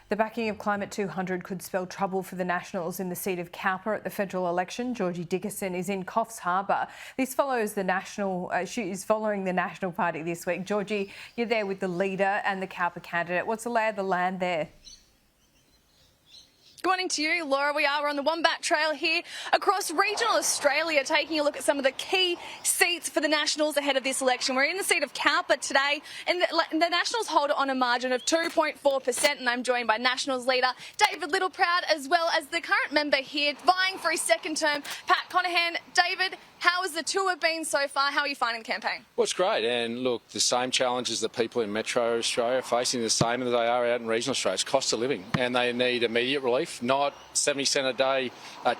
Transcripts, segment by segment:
The backing of Climate 200 could spell trouble for the Nationals in the seat of Cowper at the federal election. Georgie Dickinson is in Coffs Harbour. This follows she is following the National Party this week. Georgie, you're there with the leader and the Cowper candidate. What's the lay of the land there? Good morning to you, Laura. We're on the Wombat Trail here across regional Australia, taking a look at some of the key seats for the Nationals ahead of this election. We're in the seat of Cowper today, and the Nationals hold it on a margin of 2.4%, and I'm joined by Nationals leader David Littleproud, as well as the current member here vying for his second term, Pat Conahan. David, how has the tour been so far? How are you finding the campaign? Well, it's great, and look, the same challenges that people in Metro Australia are facing, the same as they are out in regional Australia. It's cost of living, and they need immediate relief, not 70 cent a day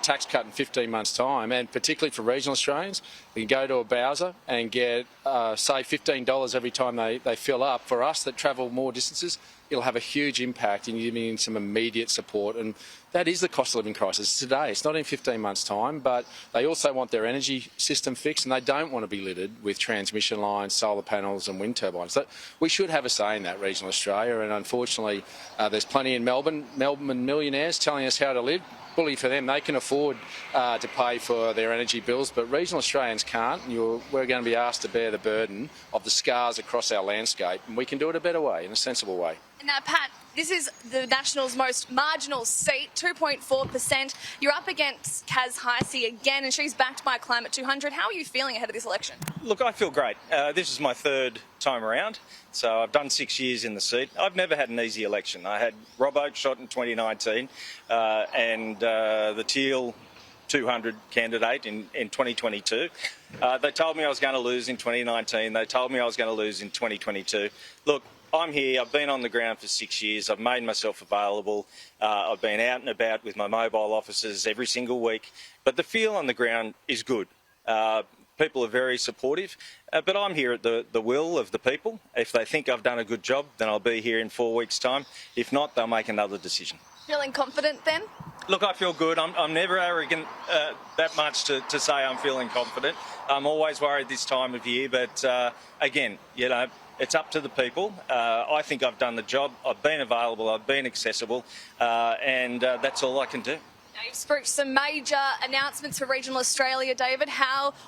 tax cut in 15 months' time. And particularly for regional Australians, you can go to a Bowser and get, say, $15 every time they fill up. For us that travel more distances, it'll have a huge impact in giving some immediate support, and that is the cost of living crisis today. It's not in 15 months' time, but they also want their energy system fixed, and they don't want to be littered with transmission lines, solar panels and wind turbines. So we should have a say in that, regional Australia, and unfortunately there's plenty in Melbourne millionaires telling us how to live. Bully for them, they can afford to pay for their energy bills, but regional Australians can't. We're going to be asked to bear the burden of the scars across our landscape, and we can do it a better way, in a sensible way. Now, Pat, this is the Nationals' most marginal seat, 2.4%. You're up against Kaz Heisey again, and she's backed by Climate 200. How are you feeling ahead of this election? Look, I feel great. This is my third time around, so I've done 6 years in the seat. I've never had an easy election. I had Robbo shot in 2019 and the Teal 200 candidate in 2022. They told me I was going to lose in 2019. They told me I was going to lose in 2022. Look, I'm here. I've been on the ground for 6 years. I've made myself available. I've been out and about with my mobile officers every single week. But the feel on the ground is good. People are very supportive. But I'm here at the will of the people. If they think I've done a good job, then I'll be here in 4 weeks' time. If not, they'll make another decision. Feeling confident then? Look, I feel good. I'm never arrogant that much to say I'm feeling confident. I'm always worried this time of year. But again, you know, it's up to the people. I think I've done the job. I've been available. I've been accessible. And that's all I can do. Now, you've spoken some major announcements for regional Australia, David.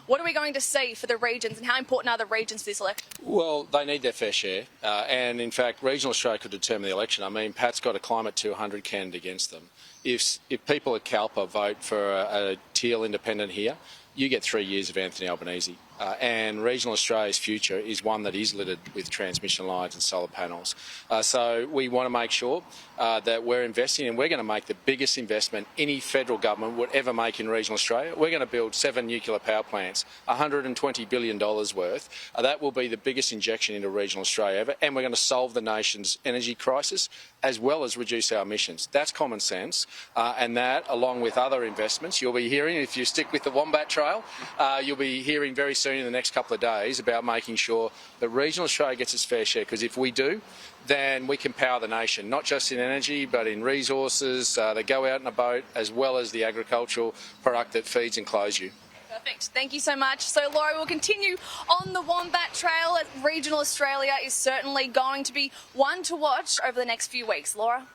What are we going to see for the regions, and how important are the regions for this election? Well, they need their fair share, and in fact, regional Australia could determine the election. I mean, Pat's got a Climate 200 candidate against them. If people at Cowper vote for a Teal independent here, you get 3 years of Anthony Albanese. And regional Australia's future is one that is littered with transmission lines and solar panels. So we want to make sure that we're investing, and we're going to make the biggest investment any federal government would ever make in regional Australia. We're going to build 7 nuclear power plants, $120 billion worth. That will be the biggest injection into regional Australia ever, and we're going to solve the nation's energy crisis as well as reduce our emissions. That's common sense, and that, along with other investments, you'll be hearing, if you stick with the Wombat Trail, you'll be hearing very soon in the next couple of days about making sure that regional Australia gets its fair share, because if we do, then we can power the nation, not just in energy but in resources that go out in a boat, as well as the agricultural product that feeds and clothes you. Perfect. Thank you so much. So, Laura, we'll continue on the Wombat Trail. Regional Australia is certainly going to be one to watch over the next few weeks. Laura?